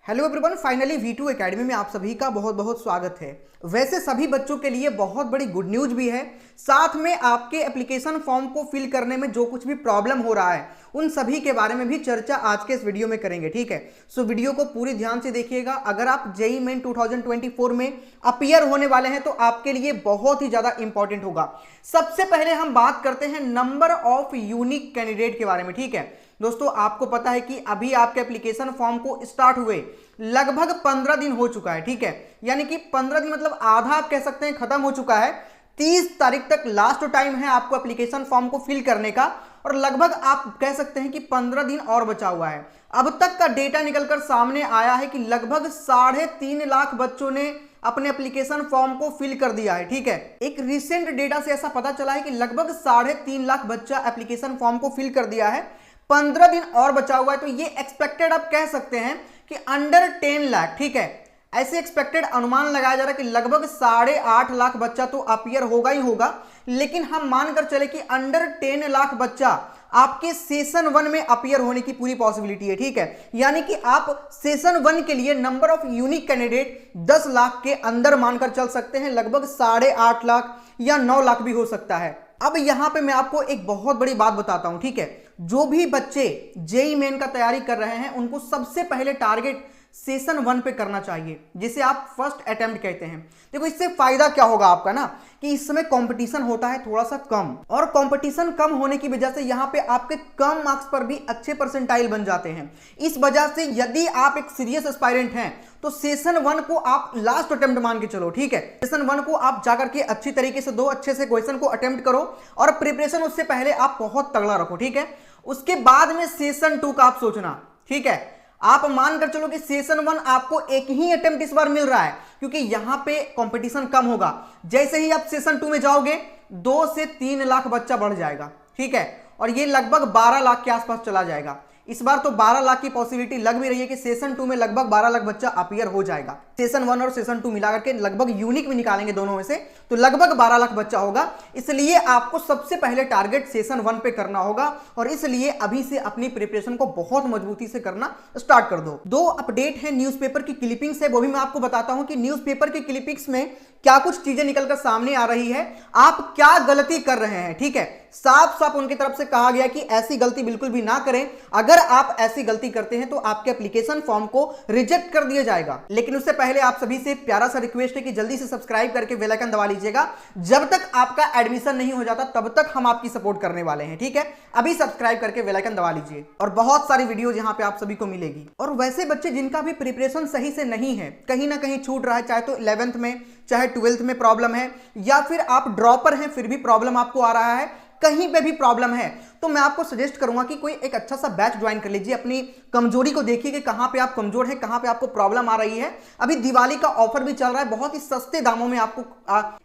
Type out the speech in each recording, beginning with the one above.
Hello everyone, finally V2 academy में आप सभी का बहुत बहुत स्वागत है। वैसे सभी बच्चों के लिए बहुत बड़ी गुड न्यूज भी है, साथ में आपके एप्लीकेशन फॉर्म को फिल करने में जो कुछ भी प्रॉब्लम हो रहा है उन सभी के बारे में भी चर्चा आज के इस वीडियो में करेंगे। ठीक है, सो वीडियो को पूरी ध्यान से देखिएगा। अगर आप जेईई मेन 2024 में अपीयर होने वाले हैं तो आपके लिए बहुत ही ज्यादा इंपॉर्टेंट होगा। सबसे पहले हम बात करते हैं नंबर ऑफ यूनिक कैंडिडेट के बारे में। ठीक है दोस्तों, आपको पता है कि अभी आपके एप्लीकेशन फॉर्म को स्टार्ट हुए लगभग 15 दिन हो चुका है। ठीक है, यानी कि 15 दिन मतलब आधा आप कह सकते हैं खत्म हो चुका है। 30 तारीख तक लास्ट टाइम है आपको एप्लीकेशन फॉर्म को फिल करने का और लगभग आप कह सकते हैं कि 15 दिन और बचा हुआ है। अब तक का डेटा निकलकर सामने आया है कि लगभग 3.5 लाख बच्चों ने अपने एप्लीकेशन फॉर्म को फिल कर दिया है। ठीक है, एक रिसेंट डेटा से ऐसा पता चला है कि लगभग 3.5 लाख बच्चा एप्लीकेशन फॉर्म को फिल कर दिया है। 15 दिन और बचा हुआ है, तो ये एक्सपेक्टेड आप कह सकते हैं कि अंडर 10 लाख। ठीक है, ऐसे एक्सपेक्टेड अनुमान लगाया जा रहा है कि लगभग 8.5 लाख बच्चा तो अपीयर होगा ही होगा, लेकिन हम मानकर चले कि अंडर 10 लाख बच्चा आपके सेशन 1 में अपीयर होने की पूरी पॉसिबिलिटी है। ठीक है, यानी कि आप सेशन 1 के लिए number of unique candidate 10 lakh के अंदर मानकर चल सकते हैं, लगभग 8.5 लाख या 9 लाख भी हो सकता है। अब यहां पे मैं आपको एक बहुत बड़ी बात बताता हूं। ठीक है, जो भी बच्चे जेईई मेन का तैयारी कर रहे हैं उनको सबसे पहले टारगेट सेशन 1 पे करना चाहिए, जिसे आप फर्स्ट अटेम्प्ट कहते हैं। देखो, इससे फायदा क्या होगा आपका ना कि इस समय कंपटीशन होता है थोड़ा सा कम, और कंपटीशन कम होने की वजह से यहां पे आपके कम मार्क्स पर भी अच्छे परसेंटाइल बन जाते हैं। इस वजह से यदि आप एक सीरियस एस्पायरेंट हैं तो सेशन 1 को आप लास्ट अटेम्प्ट मान के चलो। ठीक है, सेशन 1 को आप जाकर के अच्छी तरीके से अच्छे से क्वेश्चन को अटेम्प्ट करो और प्रिपरेशन उससे पहले आप बहुत तगड़ा रखो। ठीक है, उसके बाद में सेशन 2 का आप सोचना। ठीक है, आप मानकर चलो कि सेशन 1 आपको एक ही अटेम्प्ट इस बार मिल रहा है, क्योंकि यहां पे कंपटीशन कम होगा। जैसे ही आप सेशन 2 में जाओगे 2 से 3 लाख बच्चा बढ़ जाएगा। ठीक है, और ये लगभग 12 लाख के आसपास चला जाएगा। इस बार तो 12 लाख की पॉसिबिलिटी लग भी रही है कि सेशन 2 में लगभग 12 लाख बच्चा अपीयर हो जाएगा। सेशन 1 और सेशन 2 मिलाकर के लगभग यूनिक भी निकालेंगे दोनों में से, तो लगभग 12 लाख बच्चा होगा। इसलिए आपको सबसे पहले टारगेट सेशन 1 पे करना होगा, और इसलिए अभी से अपनी प्रिपरेशन को बहुत मजबूती से करना स्टार्ट कर दो। 2 अपडेट है न्यूज़पेपर की क्लिपिंग्स है, वो भी मैं आपको बताता हूं कि न्यूज़पेपर की क्लिपिंग्स में क्या कुछ चीजें निकलकर सामने आ रही है, आप क्या गलती कर रहे हैं। ठीक है, साफ साफ उनकी तरफ से कहा गया कि ऐसी गलती बिल्कुल भी ना करें। अगर आप ऐसी गलती करते हैं तो आपके एप्लीकेशन फॉर्म को रिजेक्ट कर दिया जाएगा। लेकिन उससे पहले आप सभी से प्यारा सा रिक्वेस्ट है कि जल्दी से सब्सक्राइब करके बेल आइकन दबा लीजिएगा। जब तक आपका एडमिशन नहीं हो जाता तब तक हम आपकी सपोर्ट करने वाले हैं। ठीक है, अभी सब्सक्राइब करके बेल आइकन दबा लीजिए, और बहुत सारी वीडियो यहां पे आप सभी को मिलेगी। और वैसे बच्चे जिनका भी प्रिपरेशन सही से नहीं है, कहीं ना कहीं छूट रहा है, चाहे तो 11th में चाहे 12th में प्रॉब्लम है, या फिर आप ड्रॉपर हैं फिर भी प्रॉब्लम आपको आ रहा है, कहीं पे भी प्रॉब्लम है, तो मैं आपको सजेस्ट करूंगा कि कोई एक अच्छा सा बैच ज्वाइन कर लीजिए। अपनी कमजोरी को देखिए कि कहां पे आप कमजोर हैं, कहां पे आपको प्रॉब्लम आ रही है। अभी दिवाली का ऑफर भी चल रहा है, बहुत ही सस्ते दामों में आपको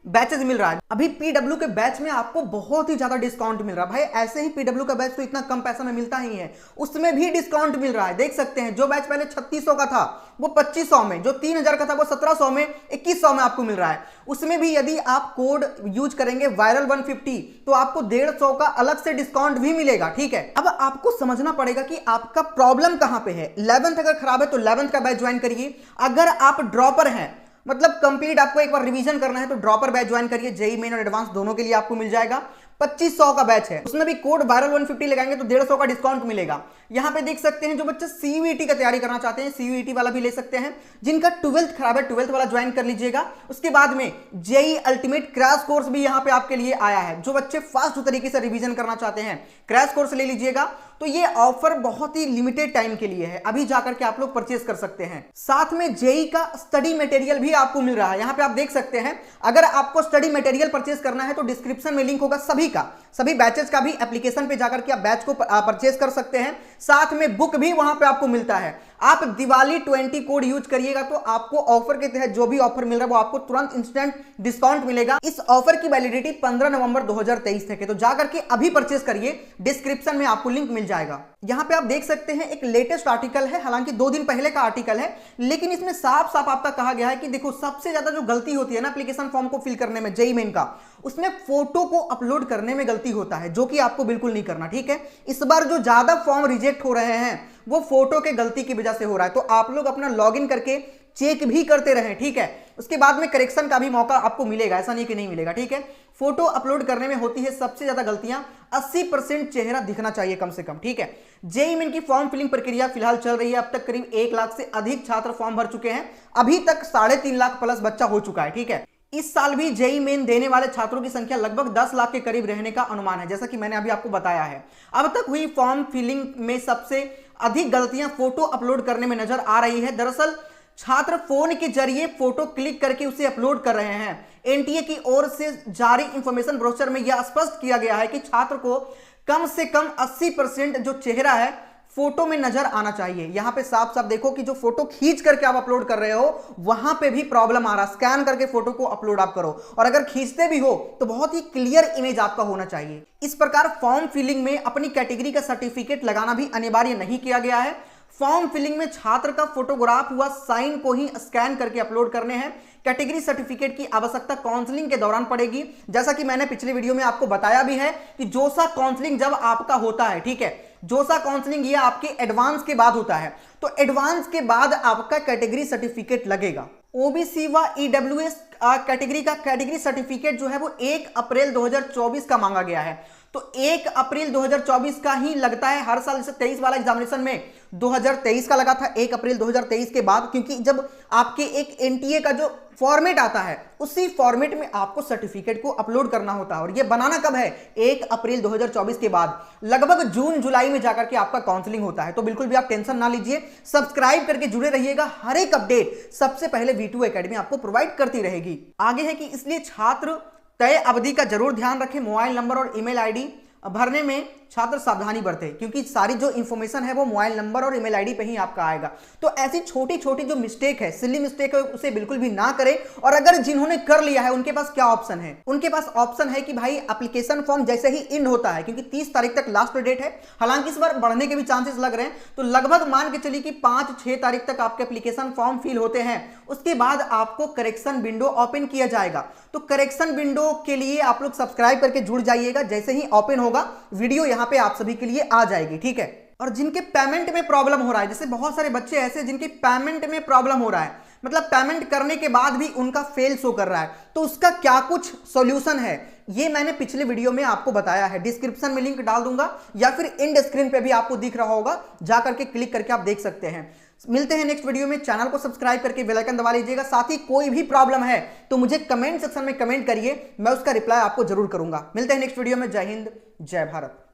बैचेस मिल रहा है। अभी पीडब्ल्यू के बैच में आपको बहुत ही ज्यादा डिस्काउंट मिल रहा है। भाई ऐसे ही पीडब्ल्यू का बैच तो इतना कम पैसा में मिलता ही है, उसमें भी डिस्काउंट मिल रहा है। देख सकते हैं, जो बैच पहले 3600 का था वो 2500 में, जो 3000 का था वो 1700 में, 2100 में आपको मिल रहा है। उसमें भी यदि आप कोड यूज करेंगे वायरल 150 तो आपको 150 का अलग से डिस्काउंट भी मिलेगा। ठीक है, अब आपको समझना पड़ेगा कि आपका प्रॉब्लम कहां पे है। 11th अगर खराब है तो 11th का बैच ज्वाइन करिए। अगर आप ड्रॉपर हैं, मतलब कंप्लीट आपको एक बार रिवीजन करना है, तो ड्रॉपर बैच ज्वाइन करिए। जेईई मेन और एडवांस दोनों के लिए आपको मिल जाएगा। 2500 का बैच है, उसमें भी कोड वायरल 150 लगाएंगे तो 150 का डिस्काउंट मिलेगा। यहां पे देख सकते हैं, जो बच्चे सीयूईटी का तैयारी करना चाहते हैं सीयूईटी वाला भी ले सकते हैं। जिनका 12th खराब है 12th वाला ज्वाइन कर लीजिएगा। उसके बाद में जेईई अल्टीमेट क्रैश कोर्स भी यहां पे आपके लिए आया है। जो बच्चे फास्ट तरीके से रिवीजन करना चाहते हैं क्रैश कोर्स ले लीजिएगा। तो ये ऑफर बहुत ही लिमिटेड टाइम के लिए है, अभी जाकर के आप लोग परचेज कर सकते हैं। साथ में जेईई का स्टडी मटेरियल भी आपको मिल रहा है। यहां पे आप देख सकते हैं, अगर आपको स्टडी मटेरियल परचेज करना है तो डिस्क्रिप्शन में लिंक होगा सभी बैचेस का भी। एप्लीकेशन पे जाकर के आप बैच को परचेज कर सकते हैं। साथ में बुक भी वहां पे आपको मिलता है। आप दिवाली 20 कोड यूज करिएगा तो आपको ऑफर के तहत जो भी ऑफर मिल रहा है वो आपको तुरंत इंस्टेंट डिस्काउंट मिलेगा। इस ऑफर की वैलिडिटी 15 नवंबर 2023 तक है, तो जाकर के अभी परचेज करिए। डिस्क्रिप्शन में आपको लिंक मिल जाएगा। यहां पे आप देख सकते हैं एक लेटेस्ट आर्टिकल है, हालांकि 2 दिन पहले का आर्टिकल है, लेकिन इसमें साफ साफ आपका कहा गया है कि देखो, सबसे ज्यादा जो गलती होती है ना एप्लीकेशन फॉर्म को फिल करने में जेईई मेन का, उसमें फोटो को अपलोड करने में गलती होता है, जो कि आपको बिल्कुल नहीं करना। ठीक है, इस बार जो ज्यादा फॉर्म रिजेक्ट हो रहे हैं वो फोटो के गलती की वजह से हो रहा है। तो आप लोग अपना लॉगिन करके चेक भी करते रहें, ठीक है। उसके बाद में करेक्शन का भी मौका आपको मिलेगा, ऐसा नहीं कि नहीं मिलेगा, ठीक है। फोटो अपलोड करने में होती है सबसे ज्यादा गलतियां, 80% चेहरा दिखना चाहिए कम से कम, ठीक है। जेईई मेन की फॉर्म फिलिंग प्रक्रिया फिलहाल चल रही है। अब तक करीब 1 लाख से अधिक छात्र फॉर्म भर चुके हैं। अभी तक 3.5 लाख प्लस बच्चा हो चुका है, ठीक है। इस साल भी जेईई मेन देने वाले छात्रों की संख्या लगभग 10 लाख के करीब रहने का अनुमान है, जैसा कि मैंने अभी आपको बताया है। अब तक हुई फॉर्म फिलिंग में सबसे अधिक गलतियां फोटो अपलोड करने में नजर आ रही है। दरअसल छात्र फोन के जरिए फोटो क्लिक करके उसे अपलोड कर रहे हैं। एनटीए की ओर से जारी इंफॉर्मेशन ब्रोशर में यह स्पष्ट किया गया है कि छात्र को कम से कम 80% जो चेहरा है फोटो में नजर आना चाहिए। यहां पे साफ साफ देखो कि जो फोटो खींच करके आप अपलोड कर रहे हो वहां पे भी प्रॉब्लम आ रहा है। स्कैन करके फोटो को अपलोड आप करो, और अगर खींचते भी हो तो बहुत ही क्लियर इमेज आपका होना चाहिए। इस प्रकार फॉर्म फिलिंग में अपनी कैटेगरी का सर्टिफिकेट लगाना भी अनिवार्य नहीं किया गया है। फॉर्म फिलिंग में छात्र का फोटोग्राफ हुआ साइन को ही स्कैन करके अपलोड करने हैं। कैटेगरी सर्टिफिकेट की आवश्यकता काउंसलिंग के दौरान पड़ेगी। जैसा कि मैंने पिछले वीडियो में आपको बताया भी है कि जोसा काउंसलिंग जब आपका होता है, ठीक है, जोसा काउंसलिंग ये आपके एडवांस के बाद होता है, तो एडवांस के बाद आपका कैटेगरी सर्टिफिकेट लगेगा। ओबीसी व ईडब्ल्यूएस कैटेगरी का कैटेगरी सर्टिफिकेट जो है वो 1 अप्रैल 2024 का मांगा गया है। तो 1 अप्रैल 2024 का ही लगता है हर साल। जैसे 23 वाला एग्जामिनेशन में 2023 का लगा था 1 अप्रैल 2023 के बाद, क्योंकि जब आपके एक एनटीए का जो फॉर्मेट आता है उसी फॉर्मेट में आपको सर्टिफिकेट को अपलोड करना होता है। और ये बनाना कब है? 1 अप्रैल 2024 के बाद, लगभग जून जुलाई में जाकर के आपका काउंसलिंग होता है। तो बिल्कुल भी आप टेंशन ना लीजिए, सब्सक्राइब करके जुड़े रहिएगा। हर एक अपडेट सबसे पहले V2 एकेडमी आपको प्रोवाइड करती रहेगी। आगे है कि इसलिए छात्र तय अवधि का जरूर ध्यान रखें। मोबाइल नंबर और ईमेल आईडी भरने में छात्र सावधानी बरतें, क्योंकि सारी जो इंफॉर्मेशन है वो मोबाइल नंबर और ईमेल आईडी पे ही आपका आएगा। तो ऐसी छोटी छोटी जो मिस्टेक है, सिली मिस्टेक है, उसे बिल्कुल भी ना करें। और अगर जिन्होंने कर लिया है उनके पास क्या ऑप्शन है? उनके पास ऑप्शन है कि भाई एप्लीकेशन फॉर्म जैसे ही इन होता है, क्योंकि 30 तारीख तक लास्ट डेट है, हालांकि इस बार बढ़ने के भी चांसेस लग रहे हैं, तो लगभग मान के चलिए कि 5-6 तारीख तक आपके एप्लीकेशन फॉर्म फिल होते हैं। उसके बाद आपको करेक्शन विंडो ओपन किया जाएगा। तो करेक्शन विंडो के लिए आप लोग सब्सक्राइब करके जुड़ जाइएगा। जैसे ही ओपन होगा वीडियो यहाँ पे आप सभी के लिए आ जाएगी, ठीक है। और जिनके पेमेंट में प्रॉब्लम हो रहा है, जैसे बहुत सारे बच्चे ऐसे जिनके पेमेंट में प्रॉब्लम हो रहा है, मतलब पेमेंट करने के बाद भी उनका फेल शो कर रहा है, तो उसका क्या कुछ सॉल्यूशन है ये मैंने पिछले वीडियो में आपको बताया है। डिस्क्रिप्शन में लिंक डाल दूंगा या फिर एंड स्क्रीन पे भी आपको दिख रहा होगा, जाकर के क्लिक करके आप देख सकते हैं। मिलते हैं नेक्स्ट वीडियो में। चैनल को सब्सक्राइब करके बेल आइकन दबा लीजिएगा। साथ ही कोई भी प्रॉब्लम है तो मुझे कमेंट सेक्शन में कमेंट करिए, मैं उसका रिप्लाई आपको जरूर करूंगा। मिलते हैं नेक्स्ट वीडियो में। जय हिंद, जय भारत।